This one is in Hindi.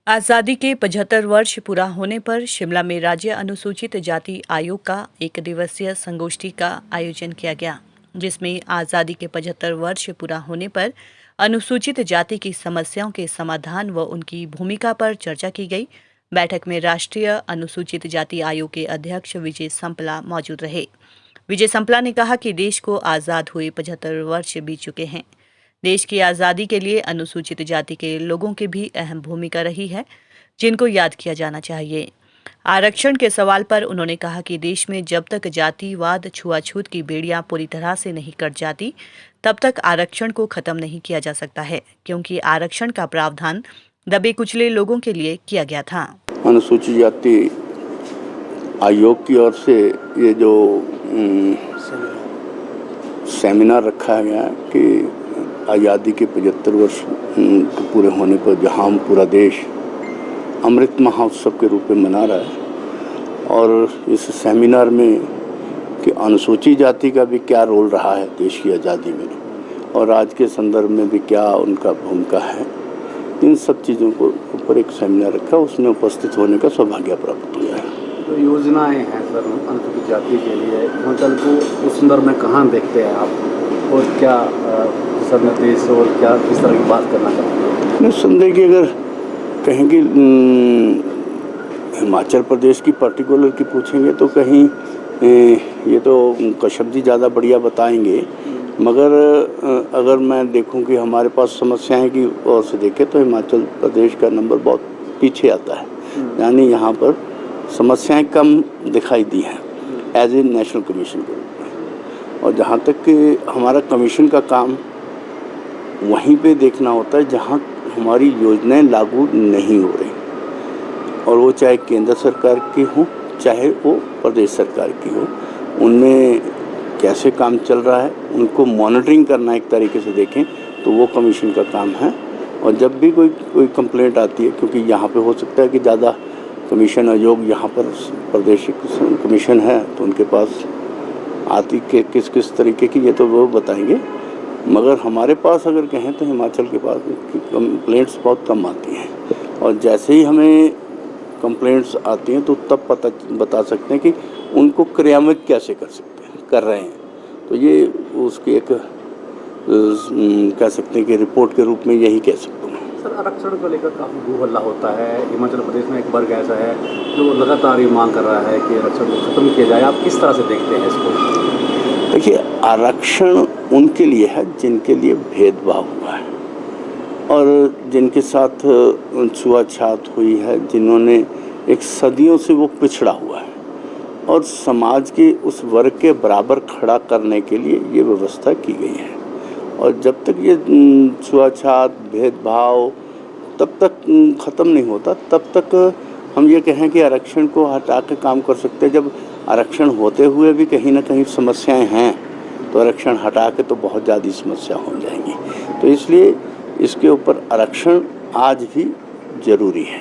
आज़ादी के 75 वर्ष पूरा होने पर शिमला में राज्य अनुसूचित जाति आयोग का एक दिवसीय संगोष्ठी का आयोजन किया गया, जिसमें आज़ादी के 75 वर्ष पूरा होने पर अनुसूचित जाति की समस्याओं के समाधान व उनकी भूमिका पर चर्चा की गई। बैठक में राष्ट्रीय अनुसूचित जाति आयोग के अध्यक्ष विजय संपला मौजूद रहे। विजय संपला ने कहा कि देश को आज़ाद हुए 75 वर्ष बीत चुके हैं। देश की आज़ादी के लिए अनुसूचित जाति के लोगों की भी अहम भूमिका रही है, जिनको याद किया जाना चाहिए। आरक्षण के सवाल पर उन्होंने कहा कि देश में जब तक जातिवाद छुआछूत की बेड़ियां पूरी तरह से नहीं कट जाती, तब तक आरक्षण को खत्म नहीं किया जा सकता है, क्योंकि आरक्षण का प्रावधान दबे कुचले लोगों के लिए किया गया था। अनुसूचित जाति आयोग की ओर से ये जो सेमिनार रखा गया कि आज़ादी के 75 वर्ष पूरे होने पर जहाँ पूरा देश अमृत महोत्सव के रूप में मना रहा है, और इस सेमिनार में कि अनुसूचित जाति का भी क्या रोल रहा है देश की आज़ादी में और आज के संदर्भ में भी क्या उनका भूमिका है, इन सब चीज़ों को ऊपर एक सेमिनार रखा, उसमें उपस्थित होने का सौभाग्य प्राप्त हुआ है। तो योजनाएं हैं सर अनुसूचित जाति के लिए, हिमाचल को उस संदर्भ में कहाँ देखते हैं आप, और क्या निर्देश और क्या किस तरह की बात करना चाहते हैं? निस्संदेह कि अगर कहेंगे हिमाचल प्रदेश की पर्टिकुलर की पूछेंगे तो कहीं ये तो कश्यप जी ज़्यादा बढ़िया बताएंगे, मगर अगर मैं देखूं कि हमारे पास समस्याएं की ओर से देखें तो हिमाचल प्रदेश का नंबर बहुत पीछे आता है, यानी यहाँ पर समस्याएं कम दिखाई दी हैं एज ए नेशनल कमीशन के रूप में। और जहाँ तक कि हमारा कमीशन का काम वहीं पे देखना होता है जहाँ हमारी योजनाएं लागू नहीं हो रही, और वो चाहे केंद्र सरकार की हो चाहे वो प्रदेश सरकार की हो, उनमें कैसे काम चल रहा है उनको मॉनिटरिंग करना एक तरीके से देखें तो वो कमीशन का काम है। और जब भी कोई कंप्लेंट आती है, क्योंकि यहाँ पे हो सकता है कि ज़्यादा कमीशन आयोग यहाँ पर प्रदेश कमीशन है तो उनके पास आती के किस तरीके की, ये तो वो बताएंगे, मगर हमारे पास अगर कहें तो हिमाचल के पास कंप्लेंट्स बहुत कम आती हैं, और जैसे ही हमें कंप्लेंट्स आती हैं तो तब बता सकते हैं कि उनको क्रियान्वित कैसे कर रहे हैं। तो ये उसकी एक कह सकते हैं कि रिपोर्ट के रूप में यही कह सकता हूँ। सर आरक्षण को लेकर काफ़ी भू हल्ला होता है, हिमाचल प्रदेश में एक वर्ग ऐसा है जो लगातार ये मांग कर रहा है कि आरक्षण को खत्म किया जाए, आप किस तरह से देखते हैं इसको? देखिए, आरक्षण उनके लिए है जिनके लिए भेदभाव हुआ है और जिनके साथ छुआछूत हुई है, जिन्होंने एक सदियों से वो पिछड़ा हुआ है, और समाज के उस वर्ग के बराबर खड़ा करने के लिए ये व्यवस्था की गई है। और जब तक ये छुआछूत भेदभाव तब तक ख़त्म नहीं होता, तब तक हम ये कहें कि आरक्षण को हटा के काम कर सकते हैं। जब आरक्षण होते हुए भी कहीं ना कहीं समस्याएं हैं तो आरक्षण हटा के तो बहुत ज़्यादा समस्या हो जाएंगी। तो इसलिए इसके ऊपर आरक्षण आज भी ज़रूरी है।